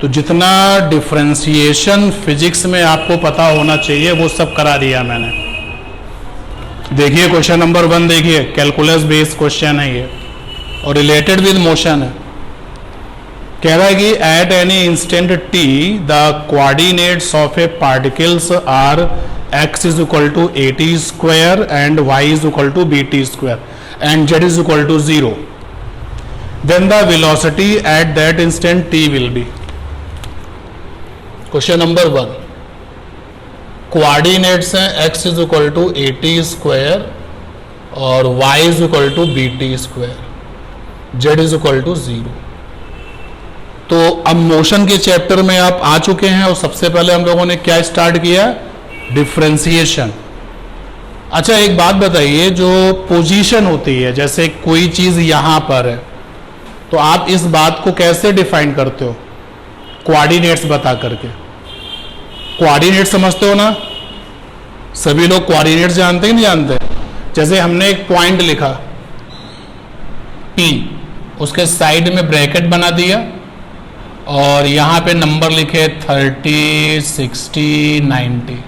तो जितना differentiation physics में आपको पता होना चाहिए वो सब करा दिया मैंने। देखिए क्वेश्चन नंबर 1, देखिए कैलकुलस बेस्ड क्वेश्चन है ये और रिलेटेड विद मोशन है। कह रहा है कि at any instant t the coordinates of a particles are x is equal to a t square and y is equal to b t square and z is equal to 0, then the velocity at that instant t will be. Question number 1, coordinates हैं x is equal to a t square और y is equal to b t square, z is equal to 0। तो अब motion के chapter में आप आ चुके हैं और सबसे पहले हम लोगों ने क्या स्टार्ट किया, डिफरेंशिएशन। अच्छा एक बात बताइए, जो पोजीशन होती है, जैसे कोई चीज यहां पर है तो आप इस बात को कैसे डिफाइन करते हो, कोऑर्डिनेट्स बता करके। कोऑर्डिनेट समझते हो ना, सभी लोग कोऑर्डिनेट्स जानते हैं नहीं जानते। जैसे हमने एक पॉइंट लिखा P, उसके साइड में ब्रैकेट बना दिया और यहां पे नंबर लिखे 30, 60, 90।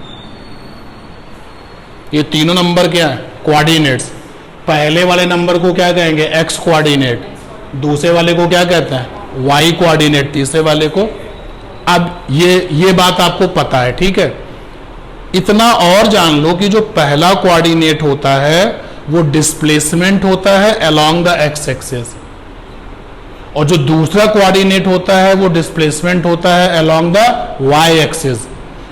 ये तीनों नंबर क्या है, कोऑर्डिनेट्स। पहले वाले नंबर को क्या कहेंगे, x कोऑर्डिनेट, दूसरे वाले को क्या कहते हैं, y कोऑर्डिनेट, तीसरे वाले को। अब ये बात आपको पता है, ठीक है। इतना और जान लो कि जो पहला कोऑर्डिनेट होता है वो डिस्प्लेसमेंट होता है अलोंग द x एक्सिस, और जो दूसरा कोऑर्डिनेट होता है वो डिस्प्लेसमेंट होता है अलोंग द y एक्सिस,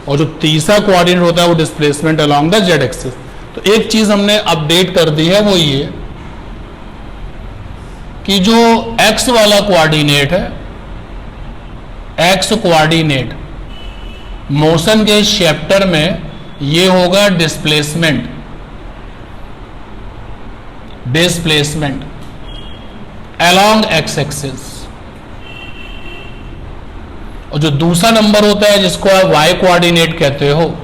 और जो तीसरा कोऑर्डिनेट होता है वो displacement along the z axis. तो एक चीज हमने अपडेट कर दी है, वो ये कि जो x वाला कोऑर्डिनेट है, x कोऑर्डिनेट मोशन के चैप्टर में ये होगा डिस्प्लेसमेंट अलोंग x एक्सिस, और जो दूसरा नंबर होता है जिसको आप y कोऑर्डिनेट कहते हो,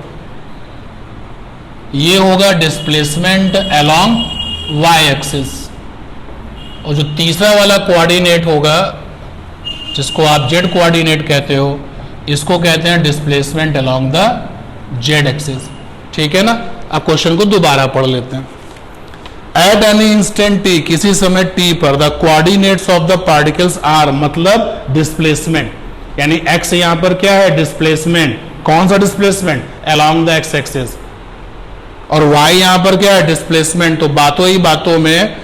ये होगा डिस्प्लेसमेंट अलोंग y एक्सिस, और जो तीसरा वाला कोऑर्डिनेट होगा जिसको आप z कोऑर्डिनेट कहते हो, इसको कहते हैं displacement along the z axis. ठीक है ना। अब क्वेश्चन को दोबारा पढ़ लेते हैं। एट एनी इंस्टेंट t, किसी समय t पर, the coordinates of the particles are, मतलब डिस्प्लेसमेंट, यानी x यहां पर क्या है, डिस्प्लेसमेंट। कौन सा displacement, along the x axis, और y यहां पर क्या है, डिस्प्लेसमेंट। तो बातों ही बातों में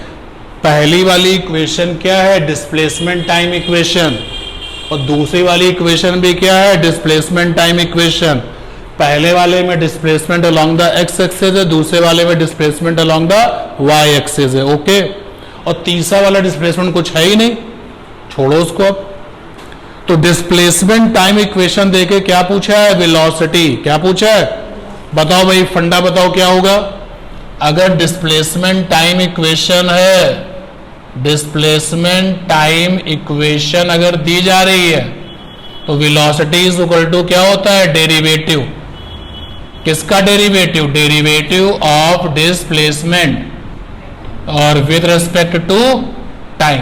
पहली वाली इक्वेशन क्या है, डिस्प्लेसमेंट टाइम इक्वेशन, और दूसरी वाली इक्वेशन भी क्या है, डिस्प्लेसमेंट टाइम इक्वेशन। पहले वाले में displacement along the x axis है, दूसरे वाले में displacement along the y axis है। ओके, और तीसरा वाला डिस्प्लेसमेंट कुछ है ही नहीं, छोड़ो उसको। अब तो डिस्प्लेसमेंट टाइम इक्वेशन देके क्या पूछा है, वेलोसिटी। क्या पूछा है, बताओ भाई, फंडा बताओ क्या होगा। अगर डिस्प्लेसमेंट टाइम इक्वेशन है, डिस्प्लेसमेंट टाइम इक्वेशन अगर दी जा रही है, तो वेलोसिटी इज इक्वल टू क्या होता है, डेरिवेटिव। किसका डेरिवेटिव, डेरिवेटिव ऑफ डिस्प्लेसमेंट और विद रिस्पेक्ट टू टाइम।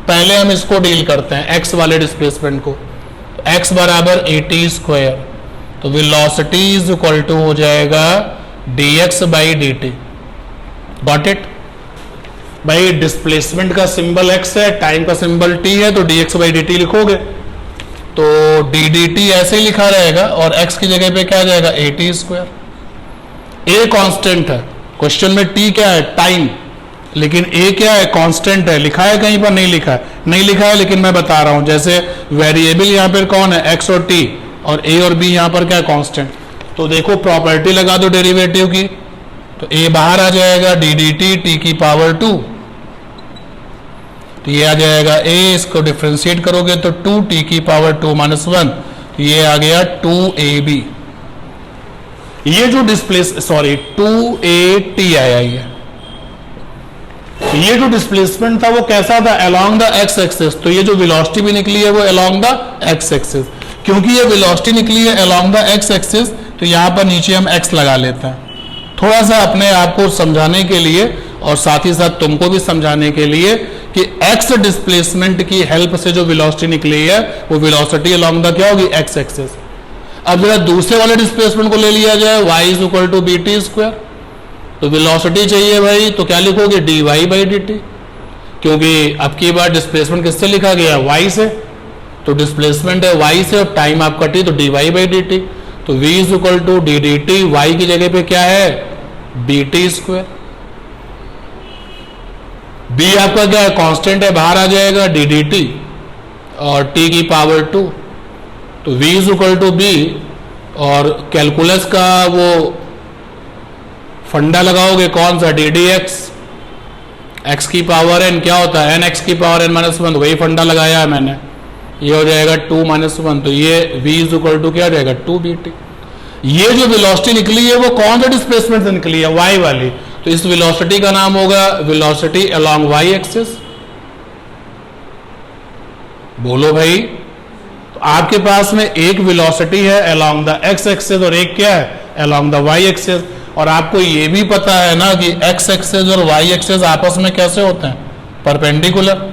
पहले हम इसको डील करते हैं, x वाले डिस्प्लेसमेंट को। x बराबर ए टी स्क्वायर, तो वेलोसिटी इज इक्वल टू हो जाएगा dx by d T. Got it भाई, डिस्प्लेसमेंट का सिंबल x है, टाइम का सिंबल t है, तो dx बाई डी टी लिखोगे तो डी डी टी ऐसे ही लिखा रहेगा, और x की जगह पे क्या आ जाएगा, ए टी स्क्वायर। a कांस्टेंट है, क्वेश्चन में t क्या है, टाइम, लेकिन a क्या है, कांस्टेंट है। लिखा है कहीं पर, नहीं लिखा है, नहीं लिखा है, लेकिन मैं बता रहा हूं। जैसे वेरिएबल यहाँ पर कौन है, x और t, और a और b यहाँ पर क्या है, कांस्टेंट। तो देखो प्रॉपर्टी लगा दो डेरिवेटिव की, तो a बाहर आ जाएगा, डी डी टी, टी की पावर 2, तो ये आ जाएगा a, इसको डिफरेंशिएट करोगे तो 2t की पावर 2 माइनस 1, तो ये आ गया 2ab। ये जो सॉरी 2at आया, ये जो डिस्प्लेसमेंट था वो कैसा था, अलोंग द x एक्सिस। तो ये जो वेलोसिटी भी निकली है वो अलोंग द x एक्सिस। क्योंकि ये वेलोसिटी निकली है अलोंग द x एक्सिस, तो यहां पर नीचे हम x लगा लेते हैं, थोड़ा सा अपने आप को समझाने के लिए और साथ ही साथ तुमको भी समझाने के लिए कि एक्स डिस्प्लेसमेंट की हेल्प से जो वेलोसिटी निकली है वो वेलोसिटी अलोंग द क्या होगी, एक्स एक्सिस। अब जरा दूसरे वाले डिस्प्लेसमेंट को ले लिया जाए, y is equal to b t square. तो वेलोसिटी चाहिए भाई, तो क्या लिखोगे, dy बाई डी टी, क्योंकि अब की बार डिस्प्लेसमेंट किससे लिखा गया, y से। तो डिस्प्लेसमेंट है y से और टाइम आपका t, तो dy बाई डी टी। तो v is equal to d D t, y की जगह पे क्या है, बी टी स्क्वायर। b आपका क्या है, कांस्टेंट है, बाहर आ जाएगा डी डी टी और t की पावर 2। तो v is equal to b, और कैलकुलस का वो फंडा लगाओगे कौन सा, डी डी एक्स, एक्स की पावर एन क्या होता है, एन एक्स की पावर एन माइनस वन, वही फंडा लगाया है मैंने। ये हो जाएगा 2 माइनस वन, तो ये v इज इक्वल टू क्या हो जाएगा, 2 बी टी। ये जो वेलोसिटी निकली है वो कौन सा डिस्प्लेसमेंट से निकली है, y वाली। तो इस वेलोसिटी का नाम होगा वेलोसिटी अलोंग y एक्सिस। बोलो भाई, तो आपके पास में एक वेलोसिटी है अलोंग द x एक्सिस और एक क्या है, अलोंग द y एक्सिस। और आपको ये भी पता है ना कि x एक्सिस और y एक्सिस आपस में कैसे होते हैं, परपेंडिकुलर।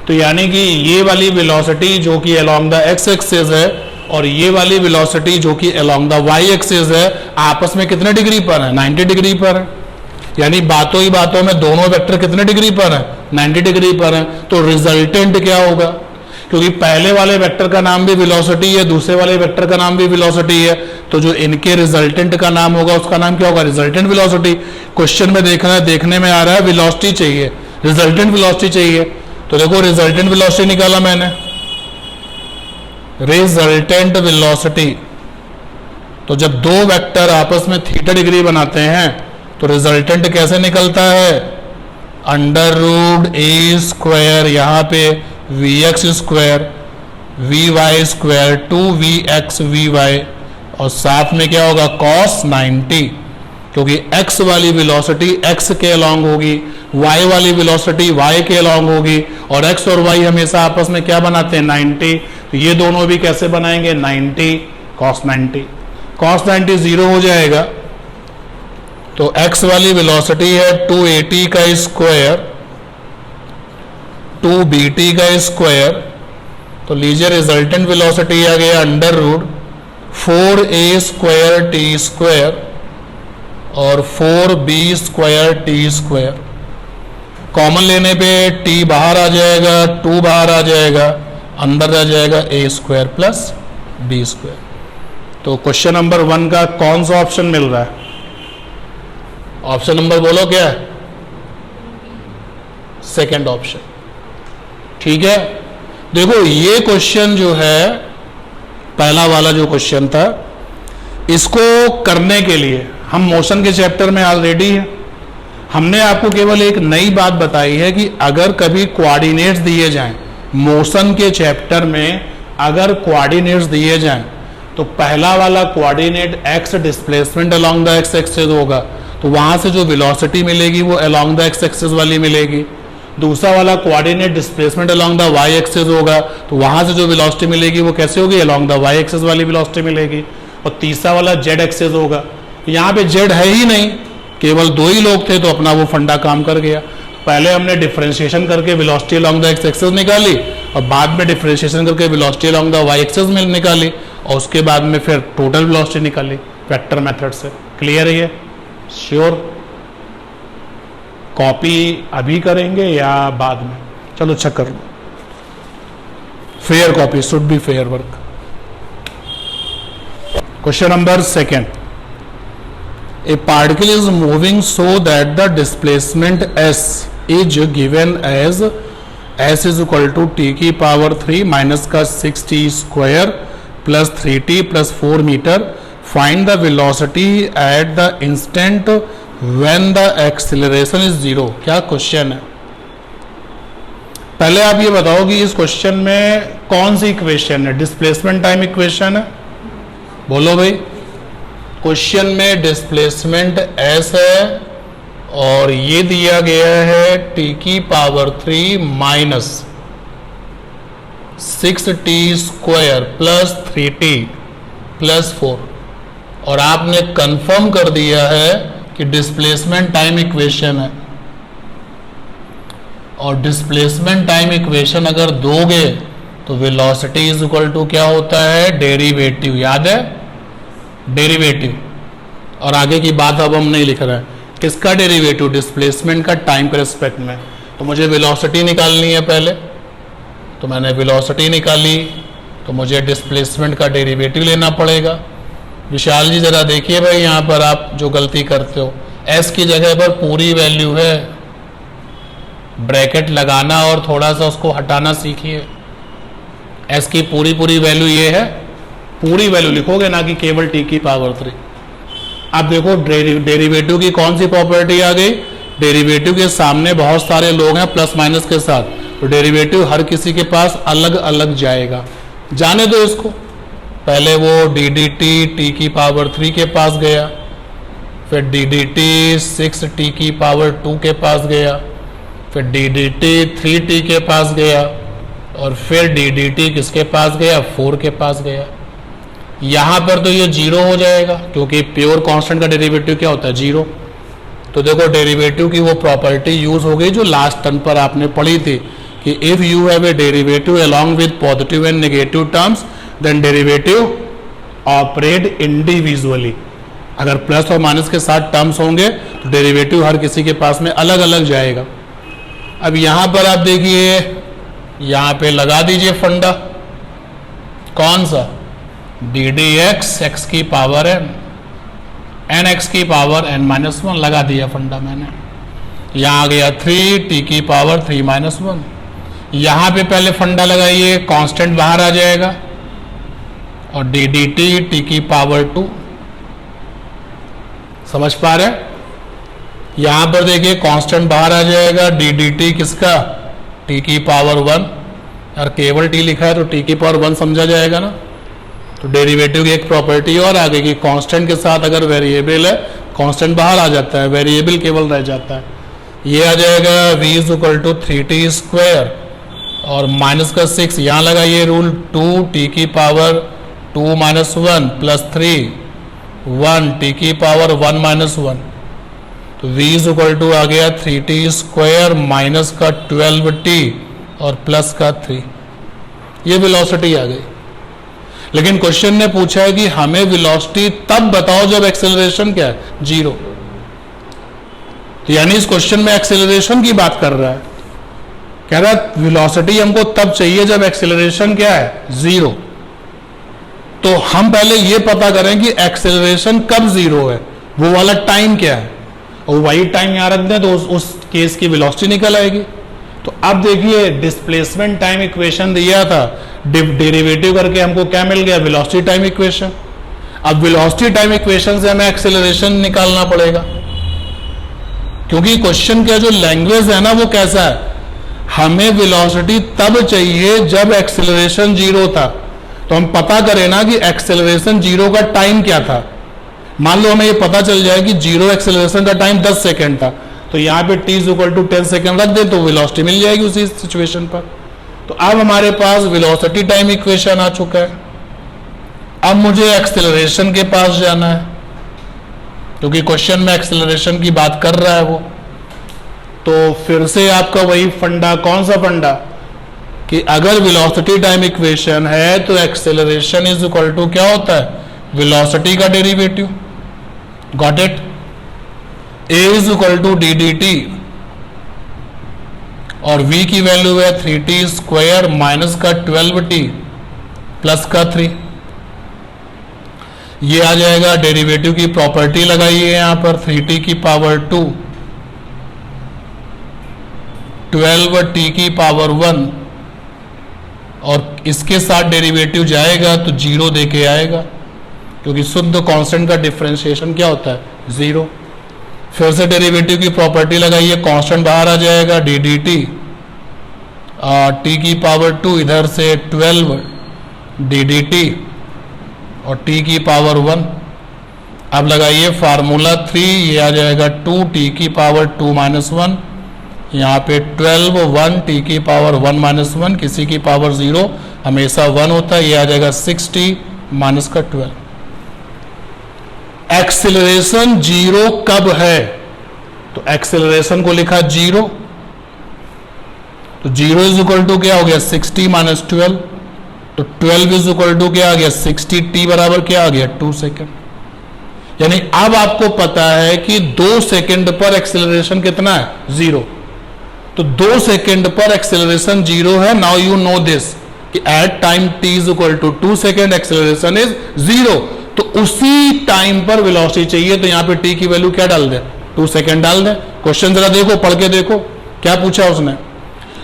तो यानी कि ये वाली वेलोसिटी जो कि अलोंग द x एक्सिस है और ये वाली वेलोसिटी जो कि अलोंग द y एक्सिस है, आपस में कितने डिग्री पर है, 90 डिग्री पर है। यानी बातों ही बातों में दोनों वेक्टर कितने डिग्री पर है, 90 डिग्री पर है। तो रिजल्टेंट क्या होगा, क्योंकि पहले वाले वेक्टर का नाम भी वेलोसिटी है, दूसरे वाले वेक्टर का नाम भी वेलोसिटी है, तो जो इनके रिजल्टेंट का नाम होगा उसका नाम क्या होगा, रिजल्टेंट वेलोसिटी। क्वेश्चन में देखने में आ रहा है वेलोसिटी चाहिए, रिजल्टेंट वेलोसिटी चाहिए। तो देखो रिजल्टेंट वेलोसिटी निकाला मैंने, रिजल्टेंट वेलोसिटी। तो जब दो वेक्टर आपस में थीटा डिग्री बनाते हैं तो रिजल्टेंट कैसे निकलता है, अंडर रूट ए स्क्वायर, यहां पे v x square v y square 2vx vy, और साथ में क्या होगा, cos 90, क्योंकि x वाली वेलोसिटी x के अलोंग होगी, y वाली वेलोसिटी y के अलोंग होगी, और x और y हमेशा आपस में क्या बनाते हैं, 90। तो ये दोनों भी कैसे बनाएंगे, 90 cos 90, cos 90 जीरो हो जाएगा। तो x वाली वेलोसिटी है 280 का स्क्वायर 2bt का स्क्वायर, तो लीजिए रिजल्टेंट वेलोसिटी आ गया under root 4a square t square और 4b square t square. Common लेने पे t बाहर आ जाएगा, 2 बाहर आ जाएगा, अंदर आ जाएगा a square plus b square. तो क्वेश्चन नंबर 1 का कौन सा ऑप्शन मिल रहा है, ऑप्शन नंबर बोलो क्या है, सेकंड ऑप्शन। ठीक है, देखो ये क्वेश्चन जो है, पहला वाला जो क्वेश्चन था, इसको करने के लिए हम मोशन के चैप्टर में ऑलरेडी है। हमने आपको केवल एक नई बात बताई है कि अगर कभी कोऑर्डिनेट्स दिए जाएं, मोशन के चैप्टर में अगर कोऑर्डिनेट्स दिए जाएं, तो पहला वाला coordinate x displacement along the x axis होगा, तो वहां से जो वेलोसिटी मिलेगी वो अलोंग द x एक्सिस वाली मिलेगी। दूसरा वाला coordinate displacement along the y axis होगा, तो वहां से जो वेलोसिटी मिलेगी वो कैसे होगी, अलोंग द y एक्सिस वाली वेलोसिटी मिलेगी। और तीसरा वाला z एक्सिस होगा, यहाँ पे z है ही नहीं, केवल 2 ही लोग थे, तो अपना वो फंडा काम कर गया। पहले हमने डिफरेंशिएशन करके velocity along the x axis निकाली, और बाद में डिफरेंशिएशन करके velocity along the y axis में निकाली, और उसके बाद में फिर टोटल वेलोसिटी निकाली वेक्टर मेथड से। क्लियर है ये, श्योर। कॉपी अभी करेंगे या बाद में, चलो चेक कर लो। Fair copy should be fair work. Question number 2, a particle is moving so that the displacement s is given as s is equal to t की पावर 3 माइनस का 6t square plus 3t plus 4 metre. Find the velocity at the instant when the acceleration is 0। क्या question है, पहले आप ये बताओ कि इस क्वेश्चन में कौन सी इक्वेशन है, डिस्प्लेसमेंट टाइम इक्वेशन है, बोलो भाई। क्वेश्चन में डिस्प्लेसमेंट s है और ये दिया गया है t की power 3 minus 6t square plus 3t plus 4, और आपने कंफर्म कर दिया है कि डिस्प्लेसमेंट टाइम इक्वेशन है। और डिस्प्लेसमेंट टाइम इक्वेशन अगर दोगे तो वेलोसिटी इज इक्वल टू क्या होता है, डेरिवेटिव, याद है, डेरिवेटिव। और आगे की बात अब हम नहीं लिख रहे हैं, किसका डेरिवेटिव, डिस्प्लेसमेंट का टाइम के रिस्पेक्ट में। तो मुझे वेलोसिटी निकालनी है पहले, तो मैंने वेलोसिटी निकाली, तो मुझे डिस्प्लेसमेंट का डेरिवेटिव लेना पड़ेगा। विशाल जी जरा देखिए भाई, यहाँ पर आप जो गलती करते हो, एस की जगह पर पूरी वैल्यू है, ब्रैकेट लगाना और थोड़ा सा उसको हटाना सीखिए। एस की पूरी वैल्यू ये है, पूरी वैल्यू लिखोगे ना कि केवल टी की पावर 3। अब देखो डेरिवेटिव की कौन सी प्रॉपर्टी आ गई, डेरिवेटिव के सामने बहुत सारे लोग हैं प्लस माइनस के साथ, तो डेरिवेटिव हर किसी के पास अलग अलग जाएगा। जाने दो इसको, पहले वो डी डी टी की पावर 3 के पास गया, फिर डी डी टी 6 टी की पावर 2 के पास गया, फिर डी डी टी 3t के पास गया, और फिर डी डी टी किसके पास गया, 4 के पास गया। यहां पर तो ये 0 हो जाएगा, क्योंकि प्योर कांस्टेंट का डेरिवेटिव क्या होता है, 0। तो देखो डेरिवेटिव की वो प्रॉपर्टी यूज हो गई जो लास्ट टर्म पर आपने पढ़ी थी कि if you have a derivative along with positive and negative terms then derivative operate individually. अगर प्लस और माइनस के साथ टर्म्स होंगे तो डेरिवेटिव हर किसी के पास में अलग अलग जाएगा। अब यहां पर आप देखिए, यहां पे लगा दीजिए फंडा, कौन सा, डी डी एक्स एक्स की पावर एन एक्स की पावर n माइनस 1 लगा दिया फंडा मैंने। यहां आ गया 3 टी की पावर 3 माइनस 1। यहां पे पहले फंडा लगाइए, कांस्टेंट बाहर आ जाएगा, और डी डी टी की पावर 2, समझ पा रहे? यहां पर देखिए कांस्टेंट बाहर आ जाएगा, डी डी टी किसका, टी की पावर 1, और केवल टी लिखा है तो टी की पावर 1 समझा जाएगा ना। तो डेरिवेटिव की एक प्रॉपर्टी और आ गई कि कांस्टेंट के साथ अगर वेरिएबल है, कांस्टेंट बाहर आ जाता है, वेरिएबल केवल रह जाता है। ये आ जाएगा v is equal to 3t square, और माइनस का 6 यहाँ लगाइए रूल, 2t की पावर 2 माइनस 1 प्लस 3 1 t की पावर 1 माइनस 1। तो v इज इक्वल टू आ गया 3t स्क्वायर माइनस का 12t और प्लस का 3। ये वेलोसिटी आ गई। लेकिन क्वेश्चन ने पूछा है कि हमें वेलोसिटी तब बताओ जब एक्सेलरेशन क्या है, 0। तो यानी इस क्वेश्चन में एक्सेलरेशन की बात कर रहा है, कह रहा है वेलोसिटी हमको तब चाहिए जब एक्सेलरेशन क्या है, 0। तो हम पहले ये पता करें कि एक्सेलरेशन कब 0 है, वो वाला टाइम क्या है, और वही टाइम यहां रख दें तो उस केस की वेलोसिटी निकल आएगी। तो अब देखिए डिस्प्लेसमेंट टाइम इक्वेशन दिया था, डेरिवेटिव करके हमको क्या मिल गया, वेलोसिटी टाइम इक्वेशन। अब वेलोसिटी टाइम इक्वेशन से हमें एक्सेलरेशन निकालना पड़ेगा, क्योंकि क्वेश्चन का जो लैंग्वेज है ना वो कैसा है, हमें वेलोसिटी तब चाहिए जब एक्सेलरेशन 0 था। तो हम पता करें ना कि एक्सेलरेशन 0 का टाइम क्या था। मान लो हमें ये पता चल जाए कि 0 एक्सेलरेशन का टाइम 10 सेकेंड था, तो यहाँ पे t is equal to 10 second रख दे तो वेलोसिटी मिल जाएगी उसी सिचुएशन पर। तो अब हमारे पास वेलोसिटी टाइम इक्वेशन आ चुका है। अब मुझे एक्सेलरेशन के पास जाना है, क्योंकि क्वेश्चन में एक्सेलरेशन की बात कर रहा है वो। तो फिर से आपका वही फंडा, कौन सा फंडा, कि अगर वेलोसिटी टाइम इक्वेशन है तो एक्सेलरेशन इज इक्वल टू क्या होता है, वेलोसिटी का derivative. Got it? a is equal to d D t, और v की वैल्यू है 3t स्क्वायर माइनस का 12t प्लस का 3। ये आ जाएगा, डेरिवेटिव की प्रॉपर्टी लगाइए यहां पर, 3t की पावर 2 12t की पावर 1, और इसके साथ डेरिवेटिव जाएगा तो 0 देके आएगा, क्योंकि शुद्ध कांस्टेंट का डिफरेंशिएशन क्या होता है, 0। फिर से डेरिवेटिव की प्रॉपर्टी लगाइए, कांस्टेंट बाहर आ जाएगा, डी डी टी, टी की पावर 2 इधर से 12 डी डी टी और t की पावर 1। अब लगाइए फार्मूला 3, ये आ जाएगा 2t की पावर 2 माइनस 1, यहाँ पे 12 1 t की पावर 1 माइनस 1, किसी की पावर 0 हमेशा 1 होता है, ये आ जाएगा 6t माइनस का 12। एक्सेलरेशन 0 कब है, तो एक्सेलरेशन को लिखा 0, तो 0 इज इक्वल टू क्या हो गया 60 माइनस 12, तो 12 इज इक्वल टू क्या आ गया 60, t बराबर क्या आ गया 2 सेकेंड। यानी अब आपको पता है कि 2 सेकेंड पर एक्सेलरेशन कितना है 0, तो 2 सेकेंड पर एक्सेलरेशन 0 है। नाउ यू नो दिस कि at time t is equal to 2 second acceleration is 0, तो उसी टाइम पर वेलोसिटी चाहिए, तो यहां पे t की वैल्यू क्या डाल दे 2 सेकेंड डाल दे। क्वेश्चन जरा देखो, पढ़ के देखो क्या पूछा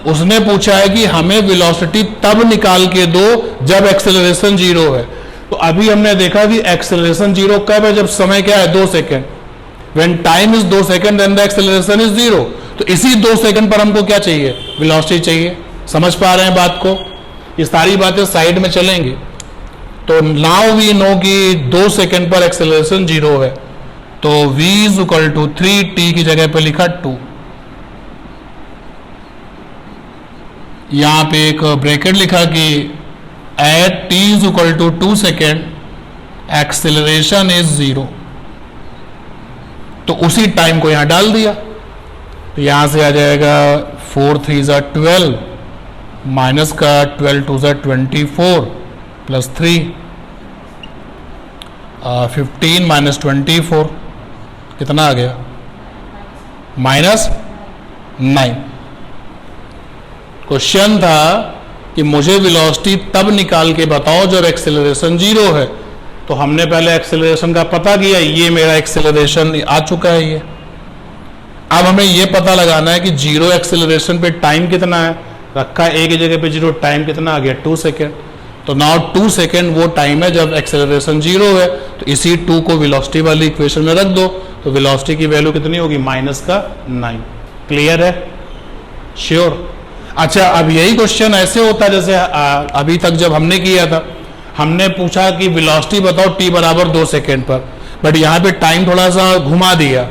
उसने पूछा है कि हमें वेलोसिटी तब निकाल के दो जब एक्सेलरेशन 0 है। तो अभी हमने देखा कि एक्सेलरेशन 0 कब है, जब समय क्या है 2 second. When time is 2 second then the acceleration is 0। तो इसी 2 सेकेंड पर हमको क्या चाहिए वेलोसिटी चाहिए। समझ पा रहे हैं बात को, ये सारी बातें साइड में चलेंगी। तो नाउ वी नो कि 2 सेकेंड पर एक्सेलरेशन 0 है, तो v is equal to 3t की जगह पे लिखा 2, यहां पे एक ब्रैकेट लिखा कि at t is equal to 2 second acceleration is 0, तो उसी टाइम को यहां डाल दिया। तो यहां से आ जाएगा 4 3 ज़ा 12 माइनस का 12 2 ज़ा 24 प्लस 3 15 माइनस 24 कितना आ गया -9। क्वेश्चन था कि मुझे वेलोसिटी तब निकाल के बताओ जब एक्सेलरेशन 0 है। तो हमने पहले एक्सेलरेशन का पता किया, ये मेरा एक्सेलरेशन आ चुका है ये। अब हमें ये पता लगाना है कि 0 एक्सेलरेशन पे टाइम कितना है, रखा है एक जगह पे 0, टाइम कितना आ गया 2 सेकेंड। तो नाउ 2 सेकेंड वो टाइम है जब एक्सेलरेशन 0 है, तो इसी 2 को वेलोसिटी वाली इक्वेशन में रख दो, तो वेलोसिटी की वैल्यू कितनी होगी -9। क्लियर है, श्योर। अच्छा, अब यही क्वेश्चन ऐसे होता है जैसे अभी तक जब हमने किया था, हमने पूछा कि वेलोसिटी बताओ t बराबर 2 सेकेंड पर, बट यहाँ पे टाइम थोड़ा सा घुमा दिया,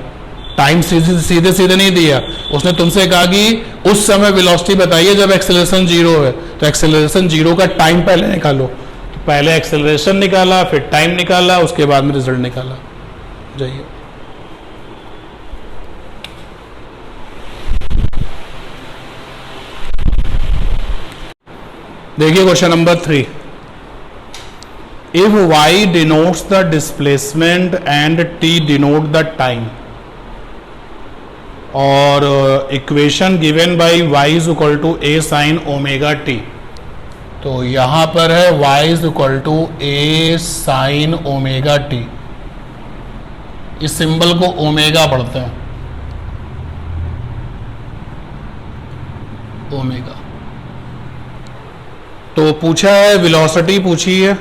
टाइम सीधे सीधे नहीं दिया। उसने तुमसे कहा कि उस समय वेलोसिटी बताइए जब एक्सेलरेशन 0 है, तो एक्सेलरेशन 0 का टाइम पहले निकालो। तो पहले एक्सेलरेशन निकाला, फिर टाइम निकाला, उसके बाद में रिजल्ट निकाला। जाइए, देखिए question number 3। If y denotes the displacement and t denote the time, और equation given by y is equal to a sin omega t। तो यहां पर है y is equal to a sin omega t, इस symbol को omega पढ़ते हैं, omega. तो पूछा है वेलोसिटी पूछी है,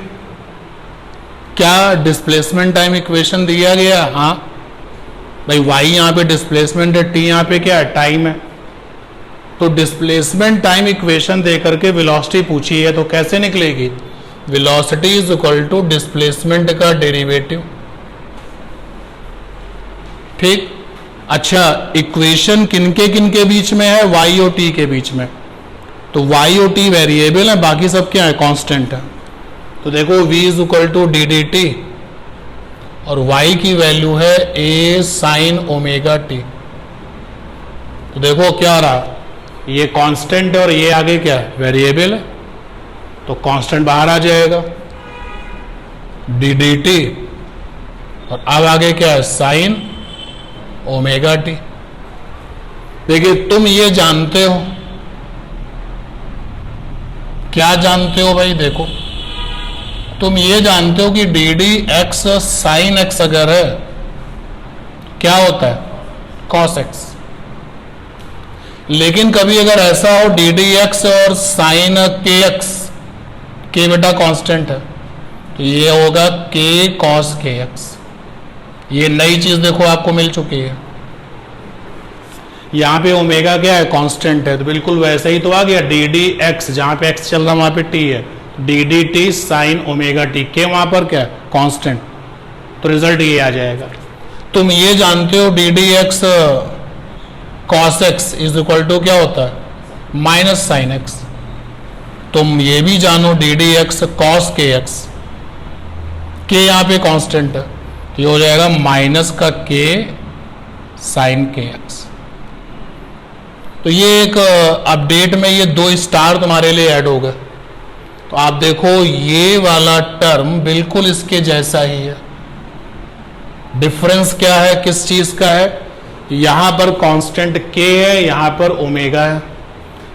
क्या डिस्प्लेसमेंट टाइम इक्वेशन दिया गया, हाँ भाई y यहाँ पे डिस्प्लेसमेंट है, t यहाँ पे क्या है टाइम है। तो डिस्प्लेसमेंट टाइम इक्वेशन देकर के वेलोसिटी पूछी है, तो कैसे निकलेगी, velocity is equal to displacement का डेरिवेटिव। ठीक, अच्छा इक्वेशन किनके बीच में है, y और t के बीच में। तो y और t वेरिएबल है, बाकी सब क्या है कांस्टेंट है। तो देखो v is equal to d D t, और y की वैल्यू है a sin ओमेगा t। तो देखो क्या आ रहा, ये कांस्टेंट है और ये आगे क्या है वेरिएबल है, तो कांस्टेंट बाहर आ जाएगा डी डी टी, और अब आगे क्या है साइन ओमेगा टी। देखिए तुम ये जानते हो, क्या जानते हो भाई, देखो तुम ये जानते हो कि D d x sine x अगर है क्या होता है कॉस एक्स। लेकिन कभी अगर ऐसा हो डी डी एक्स और साइन के एक्स, के बेटा कांस्टेंट है, तो ये होगा के कॉस के एक्स। ये नई चीज देखो आपको मिल चुकी है। यहां पे ओमेगा क्या है कांस्टेंट है, तो बिल्कुल वैसे ही तो आ गया डी डी एक्स, जहां पे एक्स चल रहा वहां पे टी है, D D T sine omega T, के वहां पर क्या है कांस्टेंट, तो रिजल्ट ये आ जाएगा। तुम ये जानते हो d d x cos x is equal to क्या होता है माइनस साइन एक्स। तुम ये भी जानो डी डी एक्स कॉस के एक्स, के यहाँ पे कांस्टेंट है, तो ये हो जाएगा माइनस का के साइन के एक्स। तो ये एक अपडेट में ये 2 स्टार तुम्हारे लिए ऐड हो गए। तो आप देखो ये वाला टर्म बिल्कुल इसके जैसा ही है। डिफरेंस क्या है, किस चीज का है? यहां पर कांस्टेंट k है, यहां पर ओमेगा है।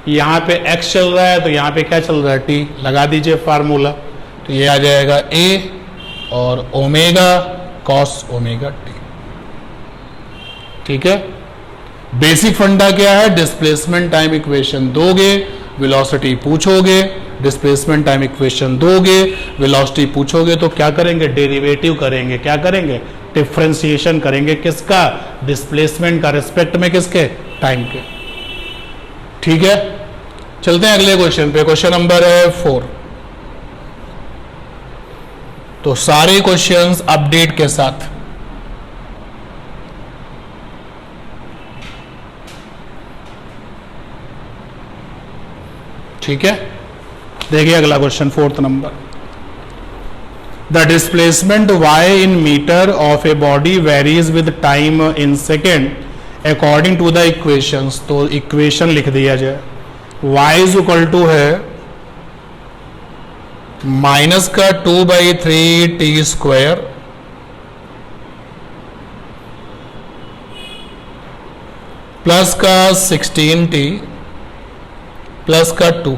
यहां पे x चल रहा है तो यहां पे क्या चल रहा है, t। लगा दीजिए फार्मूला, तो ये आ जाएगा a और ओमेगा कॉस ओमेगा t। ठीक है। बेसिक फंडा क्या है? डिस्प्लेसमेंट टाइम इक्वेशन दोगे, वेलोसिटी पूछोगे, डिस्प्लेसमेंट टाइम इक्वेशन दोगे, वेलोसिटी पूछोगे, तो क्या करेंगे? डेरिवेटिव करेंगे। क्या करेंगे? डिफरेंशिएशन करेंगे। किसका? डिस्प्लेसमेंट का, रिस्पेक्ट में किसके? टाइम के। ठीक है, चलते हैं अगले क्वेश्चन पे। क्वेश्चन नंबर है 4। तो सारे क्वेश्चंस अपडेट के साथ। ठीक है, देखिए अगला क्वेश्चन 4th नंबर। The displacement y in metre of a body varies with time in second according to the equations. तो इक्वेशन लिख दिया जाए। y इज इक्वल टू है माइनस का 2/3t² प्लस का 16t प्लस का 2।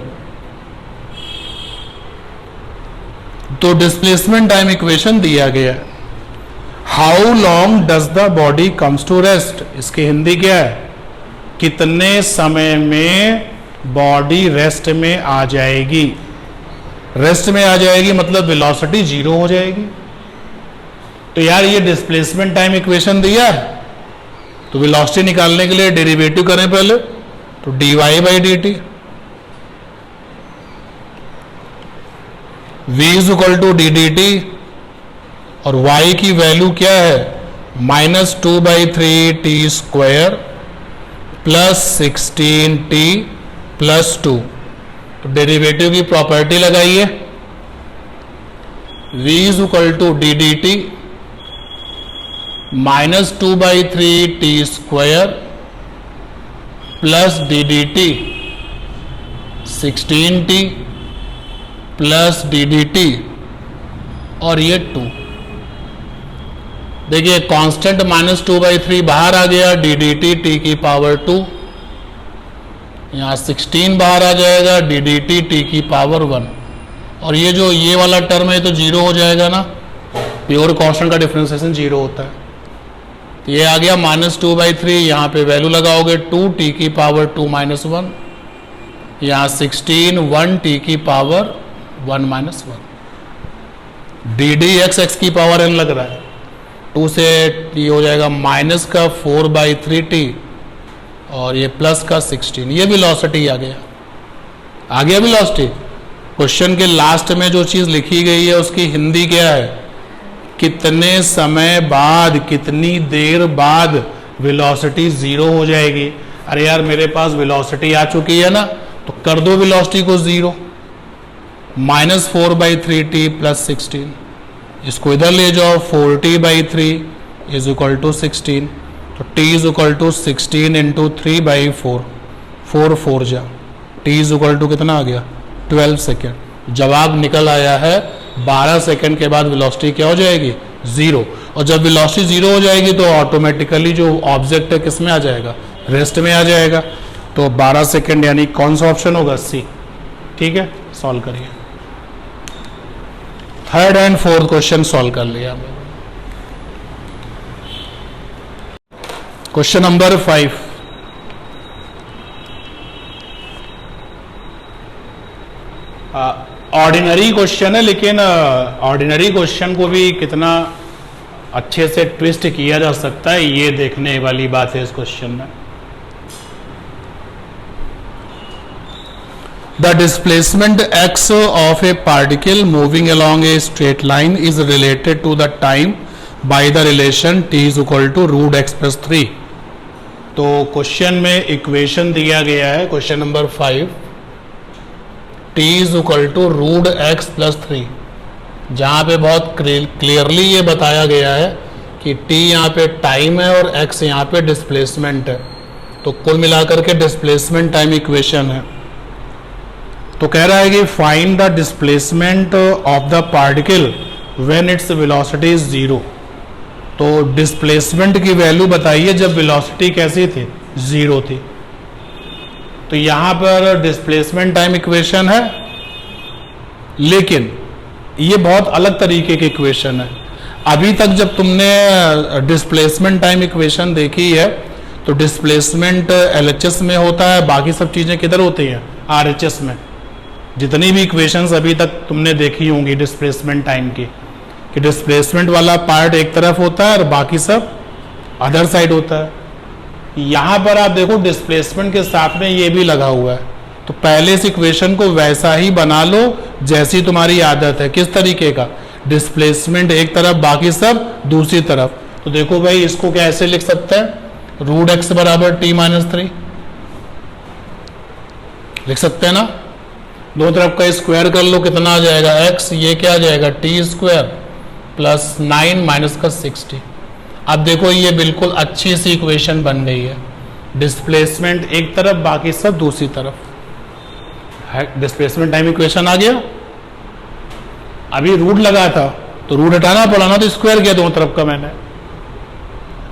तो डिस्प्लेसमेंट टाइम इक्वेशन दिया गया है। How long does the body comes to rest? इसकी हिंदी क्या है? कितने समय में बॉडी रेस्ट में आ जाएगी? रेस्ट में आ जाएगी मतलब वेलोसिटी 0 हो जाएगी। तो यार ये डिस्प्लेसमेंट टाइम इक्वेशन दिया है, तो वेलोसिटी निकालने के लिए डेरिवेटिव करें पहले। तो dy/dt v is equal to ddT, और y की वैल्यू क्या है? -2/3t² plus 16t plus 2। तो डेरिवेटिव की प्रॉपर्टी लगाइए। v is equal to ddT -2/3t² plus ddT 16t plus ddT और ये 2। देखिए कांस्टेंट -2/3 बाहर आ गया, ddT t की पावर 2, यहाँ 16 बाहर आ जाएगा, ddT t की पावर 1। और ये जो ये वाला टर्म है तो 0 हो जाएगा ना, प्योर कांस्टेंट का डिफरेंशिएशन 0 होता है। तो ये आ गया -2/3, यहाँ पे वैल्यू लगाओगे 2 t की पावर 2 -1, यहाँ 16 1 t की पावर 1 -1। ddx x की पावर n लग रहा है, 2 से t हो जाएगा माइनस का 4/3t और ये प्लस का 16। ये वेलोसिटी आ गया। आ गया वेलोसिटी। क्वेश्चन के लास्ट में जो चीज लिखी गई है उसकी हिंदी क्या है? कितने समय बाद, कितनी देर बाद वेलोसिटी 0 हो जाएगी। अरे यार मेरे पास वेलोसिटी आ चुकी है ना, तो कर दो वेलोसिटी को 0। -4/3t प्लस 16, इसको इधर ले जाओ, 4t/3 इज इक्वल टू 16। तो t is equal to 16 into 3/4, 4 4 जा, t इज इक्वल टू कितना आ गया? 12 सेकेंड। जवाब निकल आया है 12 सेकेंड के बाद वेलोसिटी क्या हो जाएगी? 0। और जब वेलोसिटी 0 हो जाएगी तो ऑटोमेटिकली जो ऑब्जेक्ट है किस में आ जाएगा? रेस्ट में आ जाएगा। तो 12 सेकेंड यानी कौन सा ऑप्शन होगा? सी। ठीक है, सॉल्व करिए। 3rd and 4th question solve कर लिया। Question number 5। ऑर्डिनरी क्वेश्चन है, लेकिन ऑर्डिनरी क्वेश्चन को भी कितना अच्छे से ट्विस्ट किया जा सकता है ये देखने वाली बात है इस क्वेश्चन में। The displacement x of a particle moving along a straight line is related to the time by the relation t is equal to √x+3। तो क्वेश्चन में इक्वेशन दिया गया है, question number 5, t is equal to √x+3, जहाँ पे बहुत clearly ये बताया गया है कि t यहाँ पे टाइम है और x यहाँ पे डिस्प्लेसमेंट है। तो कुल मिलाकर के डिस्प्लेसमेंट टाइम इक्वेशन है। तो कह रहा है कि find the displacement of the particle when its velocity is zero. तो डिस्प्लेसमेंट की वैल्यू बताइए जब वेलोसिटी कैसी थी, जीरो थी। तो यहां पर डिस्प्लेसमेंट टाइम इक्वेशन है, लेकिन ये बहुत अलग तरीके की इक्वेशन है। अभी तक जब तुमने डिस्प्लेसमेंट टाइम इक्वेशन देखी है तो डिस्प्लेसमेंट एलएचएस में होता है, बाकी सब चीजें किधर होती हैं, आरएचएस में। जितनी भी इक्वेशंस अभी तक तुमने देखी होंगी डिस्प्लेसमेंट टाइम की, कि डिस्प्लेसमेंट वाला पार्ट एक तरफ होता है और बाकी सब अदर साइड होता है। यहां पर आप देखो डिस्प्लेसमेंट के साथ में ये भी लगा हुआ है, तो पहले इस इक्वेशन को वैसा ही बना लो जैसी तुम्हारी आदत है। किस तरीके का, डिस्प्लेसमेंट एक तरफ बाकी सब दूसरी तरफ। तो देखो भाई इसको कैसे लिख सकते हैं, रूट एक्स बराबर टी माइनस 3 लिख सकते हैं ना। दोनों तरफ का स्क्वायर कर लो, कितना आ जाएगा एक्स, ये क्या आ जाएगा टी स्क्वायर प्लस 9 माइनस का 60। अब देखो ये बिल्कुल अच्छी सी इक्वेशन बन गई है, डिस्प्लेसमेंट एक तरफ बाकी सब दूसरी तरफ। डिस्प्लेसमेंट टाइम इक्वेशन आ गया। अभी रूट लगा था तो रूट हटाना पड़ा ना, तो स्क्वायर किया दोनों तरफ का मैंने।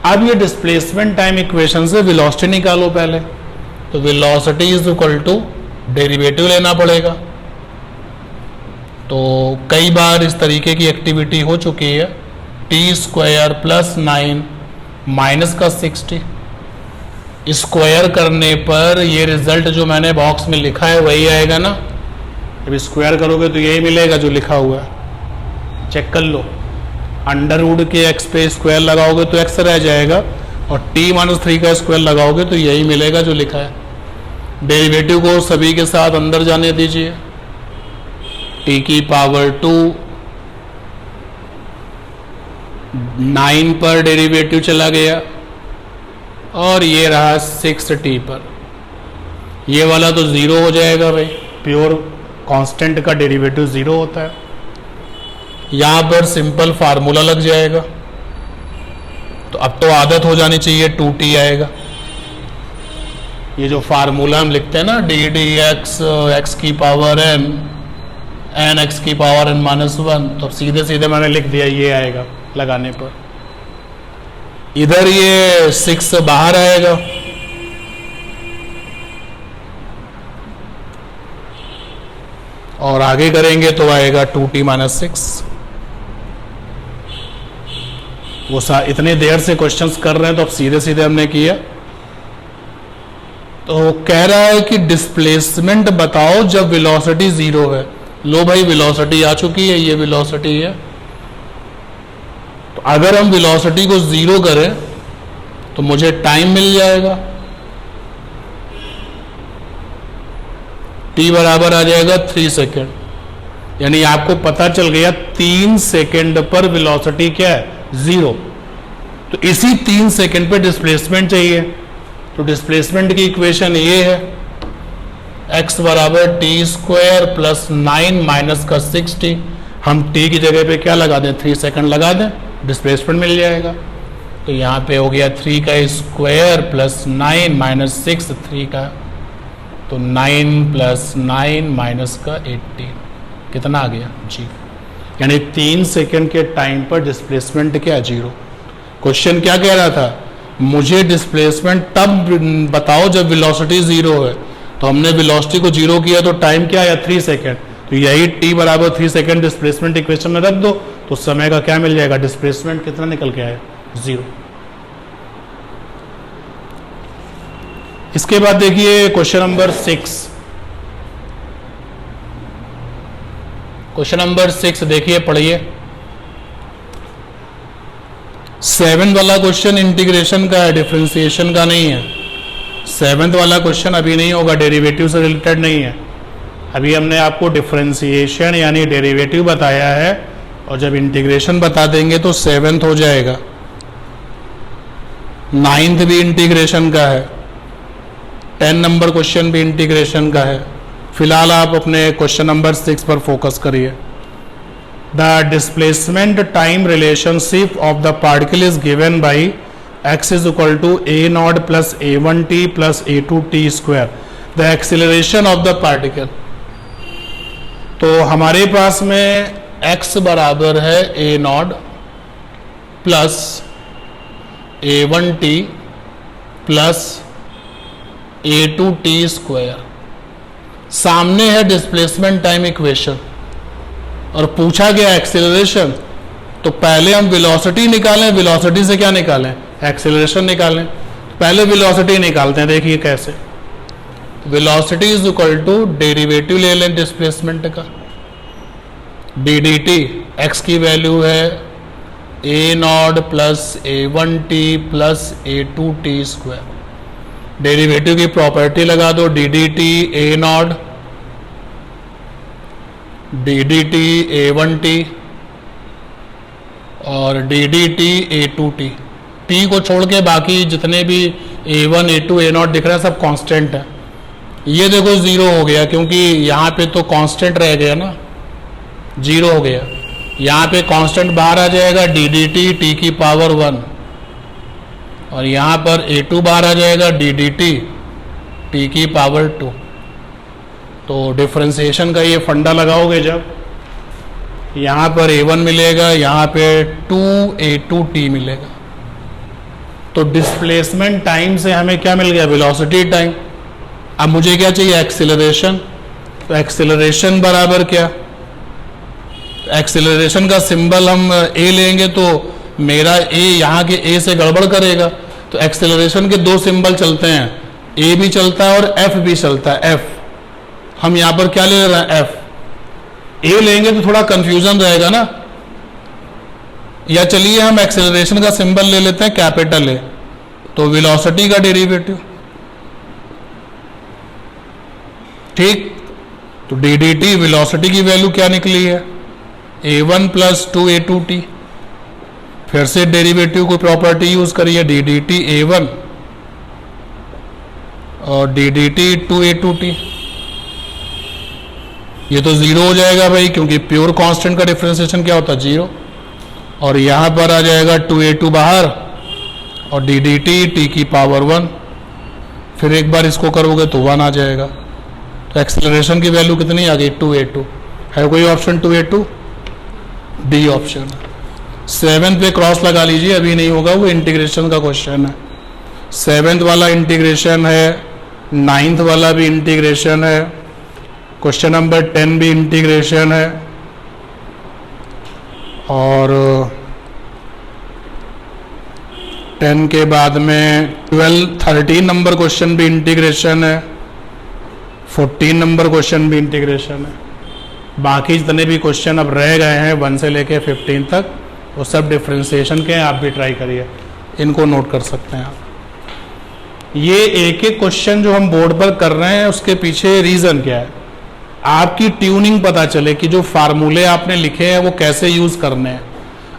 अब ये डिस्प्लेसमेंट टाइम इक्वेशन से वेलोसिटी निकालो पहले, तो velocity is equal to derivative लेना पड़ेगा। तो कई बार इस तरीके की एक्टिविटी हो चुकी है, टी स्क्वायर प्लस 9 माइनस का 60 स्क्वायर करने पर ये रिजल्ट जो मैंने बॉक्स में लिखा है वही आएगा ना। जब स्क्वायर करोगे तो यही मिलेगा जो लिखा हुआ है, चेक कर लो। अंडर रूट के एक्स पे स्क्वायर लगाओगे तो एक्स रह जाएगा, और टी माइनस 3 का स्क्वायर लगाओगे तो यही मिलेगा जो लिखा है। डेरिवेटिव को सभी के साथ अंदर जाने दीजिए, टी की पावर 2, 9 पर डेरिवेटिव चला गया, और ये रहा 6t पर। ये वाला तो जीरो हो जाएगा भाई, प्योर कांस्टेंट का डेरिवेटिव जीरो होता है। यहां पर सिंपल फार्मूला लग जाएगा, तो अब तो आदत हो जानी चाहिए 2t आएगा। ये जो फार्मूला हम लिखते हैं ना, डी डी एक्स एक्स की पावर n एन एक्स की पावर n माइनस 1, तो सीधे सीधे मैंने लिख दिया ये आएगा लगाने पर। इधर ये 6 बाहर आएगा, और आगे करेंगे तो आएगा 2t माइनस 6। वो इतने देर से क्वेश्चंस कर रहे हैं तो अब सीधे सीधे हमने किया। तो कह रहा है कि डिस्प्लेसमेंट बताओ जब वेलोसिटी जीरो है। लो भाई वेलोसिटी आ चुकी है, ये वेलोसिटी है। तो अगर हम वेलोसिटी को जीरो करें तो मुझे टाइम मिल जाएगा, t बराबर आ जाएगा 3 सेकेंड। यानी आपको पता चल गया 3 सेकेंड पर वेलोसिटी क्या है, जीरो। तो इसी 3 सेकेंड पे डिस्प्लेसमेंट चाहिए, तो डिस्प्लेसमेंट की इक्वेशन ये है, x बराबर टी स्क्वायर प्लस 9 माइनस का 60। हम t की जगह पे क्या लगा दें, 3 सेकेंड लगा दें, डिस्प्लेसमेंट मिल जाएगा। तो यहाँ पे हो गया 3 का स्क्वायर प्लस 9 माइनस 6, 3 का, तो 9 प्लस 9 माइनस का 18, कितना आ गया, जी। यानी 3 सेकेंड के टाइम पर डिस्प्लेसमेंट क्या, जीरो। क्वेश्चन क्या कह रहा था, मुझे डिस्प्लेसमेंट तब बताओ जब वेलोसिटी जीरो है। तो हमने वेलोसिटी को जीरो किया तो टाइम क्या आया, 3 सेकेंड। तो यही t बराबर 3 सेकेंड डिस्प्लेसमेंट इक्वेशन में रख दो, तो समय का क्या मिल जाएगा, डिस्प्लेसमेंट कितना निकल के आया, जीरो। इसके बाद देखिए क्वेश्चन नंबर 6। क्वेश्चन नंबर 6 देखिए, पढ़िए। 7th वाला क्वेश्चन इंटीग्रेशन का है, डिफरेंशिएशन का नहीं है। 7th वाला क्वेश्चन अभी नहीं होगा, डेरिवेटिव से रिलेटेड नहीं है। अभी हमने आपको डिफरेंशिएशन यानी डेरिवेटिव बताया है, और जब इंटीग्रेशन बता देंगे तो 7th हो जाएगा। 9th भी इंटीग्रेशन का है, 10 नंबर क्वेश्चन भी इंटीग्रेशन का है। फिलहाल आप अपने क्वेश्चन नंबर 6 पर फोकस करिए। The displacement time relationship of the particle is given by x is equal to A naught plus a1t plus a2t square, the acceleration of the particle. तो हमारे पास में x बराबर है A naught plus a1t plus a2t square. सामने है displacement time equation और पूछा गया एक्सेलरेशन, तो पहले हम वेलोसिटी निकालें, वेलोसिटी से क्या निकालें, एक्सेलरेशन निकालें। पहले वेलोसिटी निकालते हैं, देखिए कैसे। Velocity is equal to derivative ले लें डिस्प्लेसमेंट का, डी डी टी, एक्स की वैल्यू है A naught plus a1t plus a2t square. Derivative की प्रॉपर्टी लगा दो, D D T A naught D D T a1t और D D T a2t। T को छोड़ के बाकी जितने भी a1 a2 a0 दिख रहा है सब कांस्टेंट है। ये देखो जीरो हो गया क्योंकि यहाँ पे तो कांस्टेंट रह गया ना, जीरो हो गया। यहाँ पे कांस्टेंट बाहर आ जाएगा डी डी टी टी की पावर 1 और यहाँ पर a2 बाहर आ जाएगा डी डी टी टी की पावर 2। तो डिफरेंशिएशन का ये फंडा लगाओगे जब, यहाँ पर a1 मिलेगा, यहाँ पे 2a2t मिलेगा। तो डिस्प्लेसमेंट टाइम से हमें क्या मिल गया, वेलोसिटी टाइम। अब मुझे क्या चाहिए, एक्सीलरेशन। तो एक्सीलरेशन बराबर क्या, एक्सीलरेशन का सिंबल हम a लेंगे तो मेरा a यहाँ के a से गड़बड़ करेगा। तो एक्सीलरेशन के दो सिंबल चलते हैं, a भी चलता है और f भी चलता है। f हम यहाँ पर क्या ले रहे हैं, f। a लेंगे तो थोड़ा कंफ्यूजन रहेगा ना, या चलिए हम एक्सेलरेशन का सिंबल ले लेते हैं कैपिटल ए, तो वेलोसिटी का डेरिवेटिव, ठीक। तो डी डी टी वेलोसिटी की वैल्यू क्या निकली है, a1 प्लस 2a2t। फिर से डेरिवेटिव को प्रॉपर्टी यूज करिए, डी डी टी a1 और डी डी टी 2a2t। ये तो जीरो हो जाएगा भाई, क्योंकि प्योर कांस्टेंट का डिफरेंशिएशन क्या होता है, जीरो। और यहां पर आ जाएगा 2a2 बाहर और डी डी टी टी की पावर 1। फिर एक बार इसको करोगे तो 1 आ जाएगा। तो एक्सेलरेशन की वैल्यू कितनी आ गई, 2a2। है कोई option 2a2, D option. 7th पे क्रॉस लगा लीजिए, अभी नहीं होगा, वो इंटीग्रेशन का क्वेश्चन है। 7th वाला इंटीग्रेशन है, 9th वाला भी इंटीग्रेशन है, क्वेश्चन नंबर 10 भी इंटीग्रेशन है और 10 के बाद में 13 नंबर क्वेश्चन भी इंटीग्रेशन है, 14 नंबर क्वेश्चन भी इंटीग्रेशन है। बाकी जितने भी क्वेश्चन अब रह गए हैं 1 से लेके 15 तक, वो सब डिफरेंशिएशन के हैं। आप भी ट्राई करिए, इनको नोट कर सकते हैं आप। ये एक एक क्वेश्चन जो हम बोर्ड पर कर रहे हैं उसके पीछे रीजन क्या है, आपकी ट्यूनिंग पता चले कि जो फार्मूले आपने लिखे हैं वो कैसे यूज करने हैं।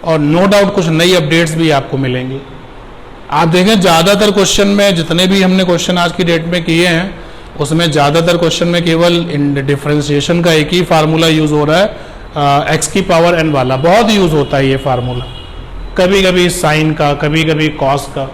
और नो डाउट कुछ नई अपडेट्स भी आपको मिलेंगी। आप देखें ज़्यादातर क्वेश्चन में, जितने भी हमने क्वेश्चन आज की डेट में किए हैं, उसमें ज़्यादातर क्वेश्चन में केवल डिफरेंशिएशन का एक ही फार्मूला यूज हो रहा है, एक्स की पावर n वाला। बहुत यूज होता है ये फार्मूला, कभी कभी साइन का, कभी कभी कॉस का।